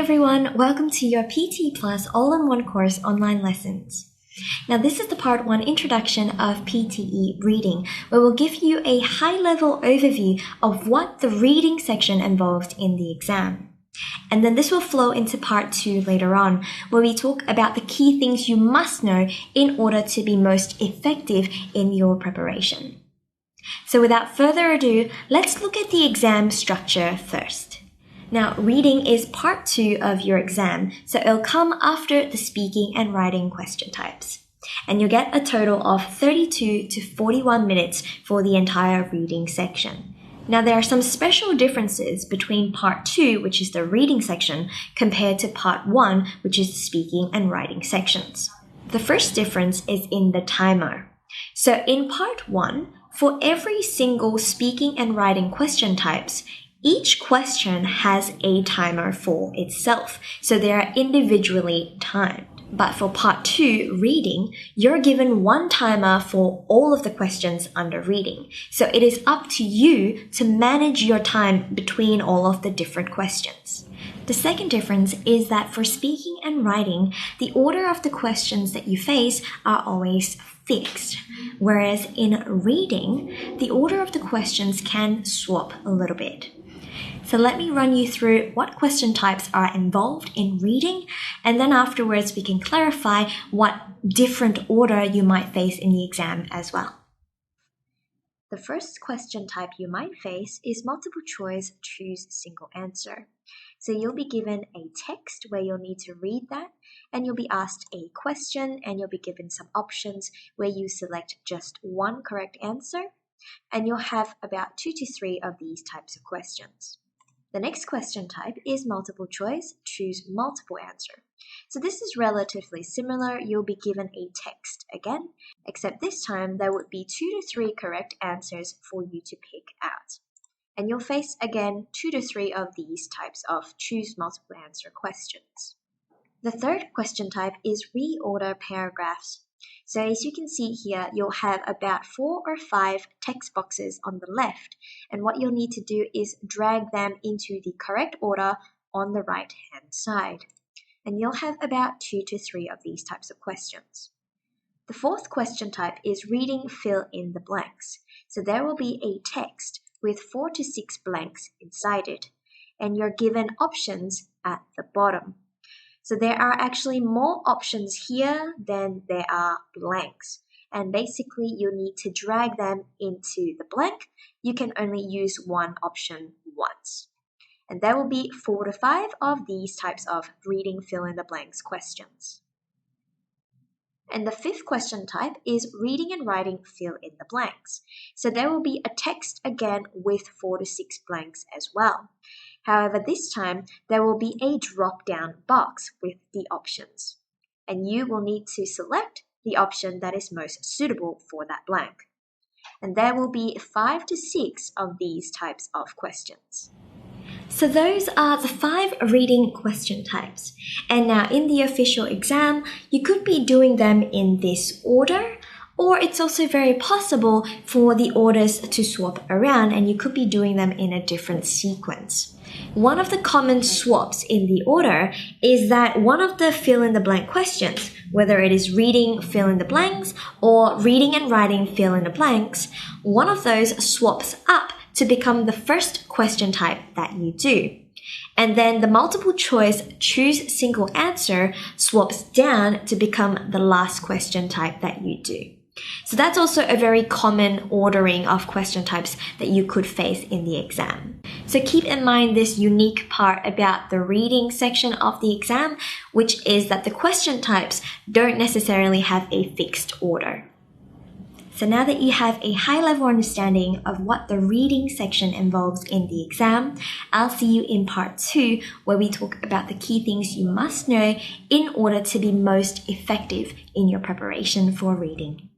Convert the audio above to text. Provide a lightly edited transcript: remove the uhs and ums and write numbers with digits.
everyone, welcome to your PTEPLUS all-in-one course online lessons. Now this is the part 1 introduction of PTE Reading, where we'll give you a high-level overview of what the reading section involved in the exam. And then this will flow into part 2 later on, where we talk about the key things you must know in order to be most effective in your preparation. So without further ado, let's look at the exam structure first. Now, reading is part 2 of your exam, so it'll come after the speaking and writing question types. And you'll get a total of 32 to 41 minutes for the entire reading section. Now, there are some special differences between part 2, which is the reading section, compared to part 1, which is the speaking and writing sections. The first difference is in the timer. So in part 1, for every single speaking and writing question types, each question has a timer for itself, so they are individually timed. But for part 2, reading, you're given one timer for all of the questions under reading. So it is up to you to manage your time between all of the different questions. The second difference is that for speaking and writing, the order of the questions that you face are always fixed, whereas in reading, the order of the questions can swap a little bit. So let me run you through what question types are involved in reading, and then afterwards we can clarify what different order you might face in the exam as well. The first question type you might face is multiple choice, choose single answer. So you'll be given a text where you'll need to read that, and you'll be asked a question, and you'll be given some options where you select just one correct answer, and you'll have about 2 to 3 of these types of questions. The next question type is multiple choice, choose multiple answer. So this is relatively similar. You'll be given a text again, except this time there would be 2 to 3 correct answers for you to pick out. And you'll face again 2 to 3 of these types of choose multiple answer questions. The third question type is reorder paragraphs. So as you can see here, you'll have about 4 or 5 text boxes on the left, and what you'll need to do is drag them into the correct order on the right hand side. And you'll have about 2 to 3 of these types of questions. The fourth question type is reading fill in the blanks. So there will be a text with 4 to 6 blanks inside it, and you're given options at the bottom. So there are actually more options here than there are blanks. And basically you need to drag them into the blank. You can only use one option once. And there will be 4 to 5 of these types of reading fill in the blanks questions. And the fifth question type is reading and writing fill in the blanks. So there will be a text again with 4 to 6 blanks as well. However, this time, there will be a drop-down box with the options, and you will need to select the option that is most suitable for that blank. And there will be 5 to 6 of these types of questions. So those are the 5 reading question types. And now in the official exam, you could be doing them in this order, or it's also very possible for the orders to swap around and you could be doing them in a different sequence. One of the common swaps in the order is that one of the fill-in-the-blank questions, whether it is reading fill-in-the-blanks or reading and writing fill-in-the-blanks, one of those swaps up to become the first question type that you do. And then the multiple choice choose single answer swaps down to become the last question type that you do. So that's also a very common ordering of question types that you could face in the exam. So keep in mind this unique part about the reading section of the exam, which is that the question types don't necessarily have a fixed order. So now that you have a high-level understanding of what the reading section involves in the exam, I'll see you in part 2, where we talk about the key things you must know in order to be most effective in your preparation for reading.